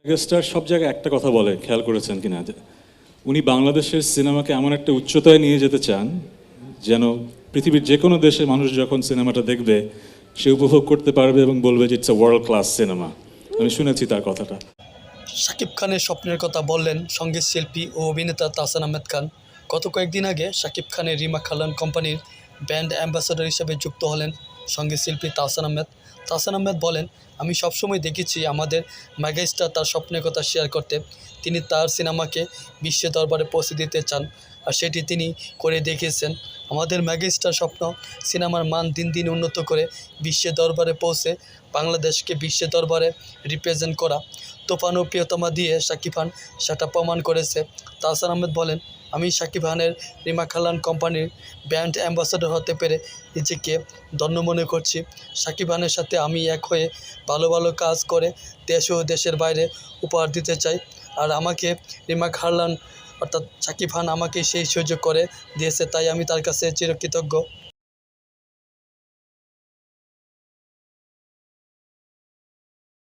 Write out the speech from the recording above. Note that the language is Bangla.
মেগাস্টার সব জায়গায় একটা কথা বলে, খেয়াল করেছেন কিনা, যে উনি বাংলাদেশের সিনেমাকে এমন একটা উচ্চতায় নিয়ে যেতে চান যেন পৃথিবীর যে কোনো দেশে মানুষ যখন সিনেমাটা দেখবে সে উপভোগ করতে পারবে এবং বলবে যে it's a world class cinema. আমি শুনেছি তার কথাটা। শাকিব খানের স্বপ্নের কথা বললেন সঙ্গীত শিল্পী ও অভিনেতা তাহসান আহমেদ খান। গত কয়েকদিন আগে শাকিব খানের রিমা খালান কোম্পানির ব্র্যান্ড অ্যাম্বাসাডর হিসেবে যুক্ত হলেন সঙ্গীত শিল্পী তাহসান আহমেদ। তাহসান আহমেদ বলেন, আমি সবসময় দেখেছি আমাদের মেগাস্টার তার স্বপ্নের কথা শেয়ার করতে। তিনি তার সিনেমাকে বিশ্বের দরবারে পৌঁছে দিতে চান, আর সেটি তিনি করে দেখিয়েছেন। আমাদের মেগাস্টার স্বপ্ন সিনেমার মান দিন দিন উন্নত করে বিশ্বের দরবারে পৌঁছে বাংলাদেশকে বিশ্বের দরবারে রিপ্রেজেন্ট করা। তোফান ও প্রিয়তমা দিয়ে শাকিব খান সেটা প্রমাণ করেছে। তাহসান আহমেদ বলেন, আমি শাকিব খানের রিমা খালান কোম্পানির ব্র্যান্ড অ্যাম্বাসাডর হতে পেরে নিজেকে ধন্য মনে করছি। শাকিব খানের সাথে আমি এক হয়ে ভালো ভালো কাজ করে দেশ ও দেশের বাইরে উপহার দিতে চাই। আর আমাকে রিমা খালান অর্থাৎ শাকিব খান আমাকে সেই সুযোগ করে দিয়েছে, তাই আমি তার কাছে চিরকৃতজ্ঞ।